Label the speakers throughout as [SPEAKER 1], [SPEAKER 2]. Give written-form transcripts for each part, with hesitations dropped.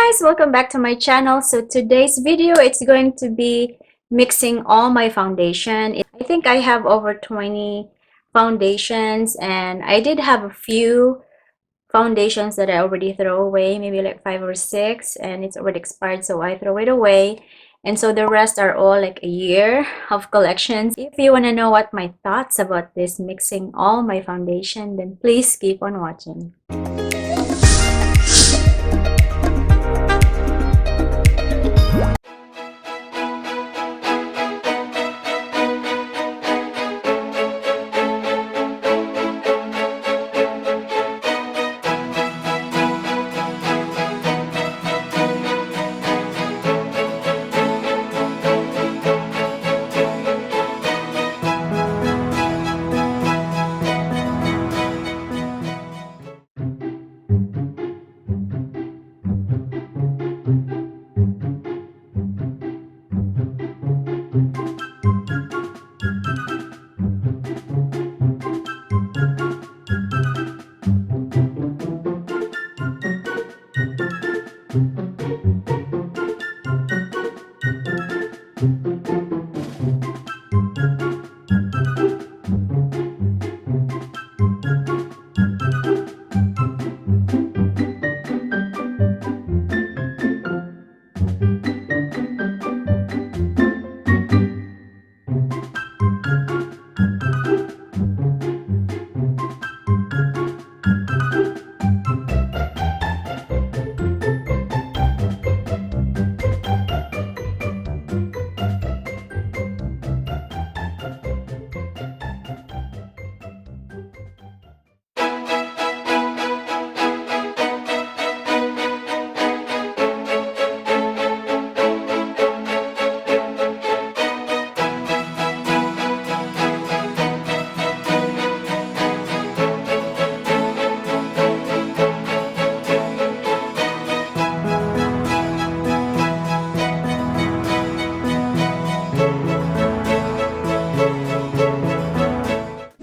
[SPEAKER 1] guys, welcome back to my channel. So today's video, it's going to be mixing all my foundation. I think I have over 20 foundations, and I did have a few foundations that I already throw away, maybe like 5 or 6, and it's already expired, so I throw it away. And so the rest are all like a year of collections. If you want to know what my thoughts about this mixing all my foundation, then please keep on watching.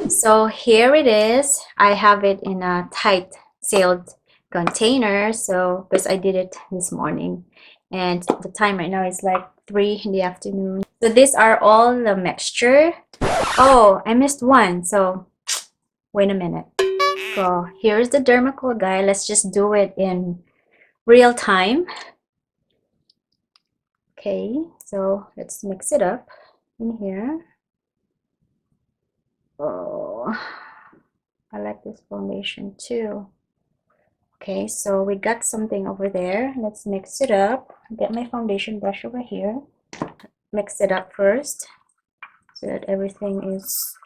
[SPEAKER 1] So here it is. I have it in a tight sealed container. So because I did it this morning, and the time right now is like 3 in the afternoon. So these are all the mixture. Oh, I missed one. So wait a minute. So here's the Dermacool guy. Let's just do it in real time. Okay, so let's mix it up in here. Oh, I like this foundation too. Okay, so we got something over there. Let's mix it up. Get my foundation brush over here. Mix it up first so that everything is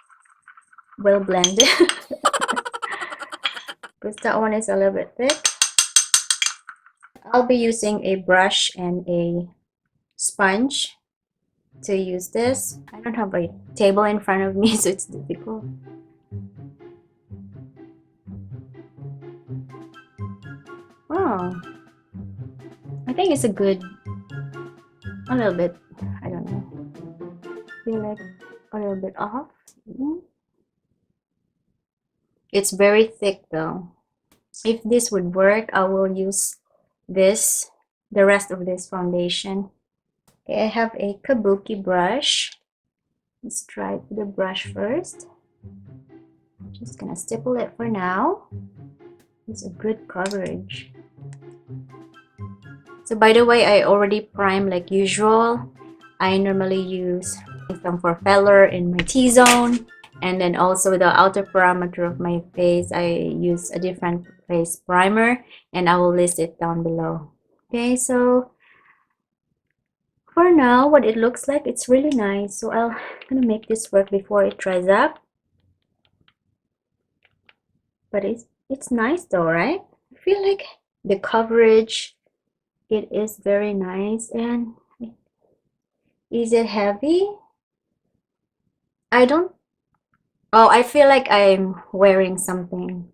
[SPEAKER 1] well blended. Because that one is a little bit thick. I'll be using a brush and a sponge to use this. I don't have a table in front of me, so it's difficult. Oh, I think it's a little bit, I don't know, feel like a little bit off. It's very thick though. If this would work, I will use the rest of this foundation. Okay, I have a kabuki brush. Let's try with the brush first. Just gonna stipple it for now. It's a good coverage. So by the way, I already primed like usual. I normally use some for feller in my T-zone, and then also the outer perimeter of my face, I use a different face primer, and I will list it down below. Okay, so for now, what it looks like, it's really nice. So I'm gonna make this work before it dries up. But it's nice though, right? I feel like the coverage, it is very nice. And is it heavy? I feel like I'm wearing something.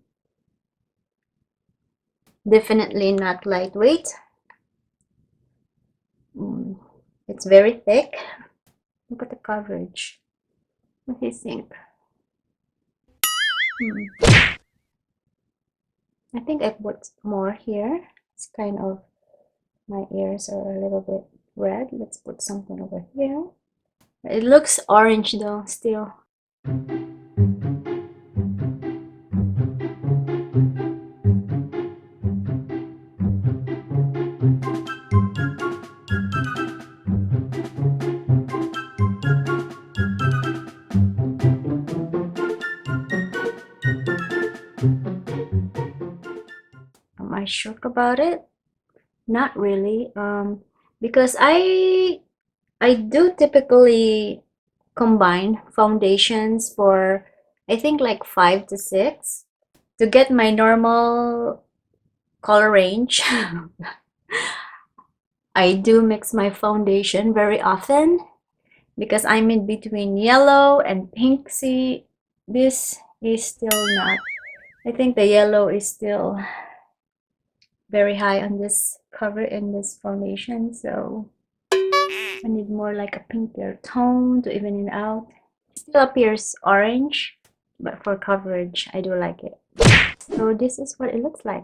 [SPEAKER 1] Definitely not lightweight. It's very thick. Look at the coverage. What do you think? I think I put more here. It's kind of My ears are a little bit red. Let's put something over here. It looks orange though, still. Am I shook about it? Not really. Because I do typically combine foundations for I think like 5 to 6 to get my normal color range. I do mix my foundation very often because I'm in between yellow and pink. See, this is still not. I think the yellow is still very high on this cover in this foundation, so I need more like a pinkier tone to even it out. It still appears orange, but for coverage, I do like it. So this is what it looks like.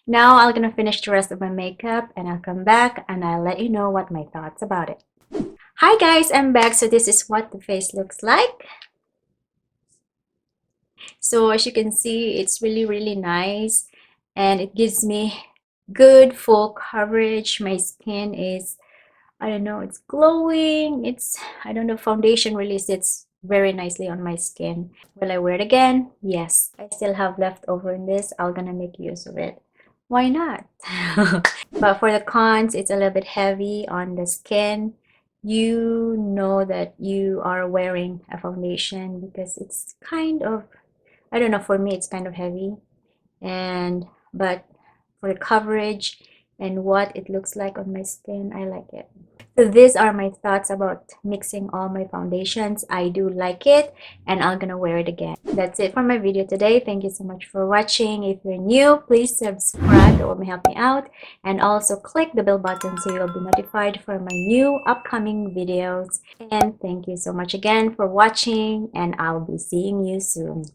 [SPEAKER 1] Now I'm gonna finish the rest of my makeup and I'll come back and I'll let you know what my thoughts about it. Hi guys, I'm back. So this is what the face looks like. So as you can see, it's really nice and it gives me good full coverage. My skin is, I don't know, it's glowing. I don't know, foundation really sits very nicely on my skin. Will I wear it again? Yes. I still have leftover in this. I'm gonna make use of it. Why not? But for the cons, it's a little bit heavy on the skin. You know that you are wearing a foundation because it's kind of, I don't know, for me it's kind of heavy. But for the coverage and what it looks like on my skin, I like it. So these are my thoughts about mixing all my foundations. I do like it and I'm gonna wear it again. That's it for my video today. Thank you so much for watching. If you're new, please subscribe. That will help me out. And also click the bell button so you'll be notified for my new upcoming videos. And thank you so much again for watching and I'll be seeing you soon.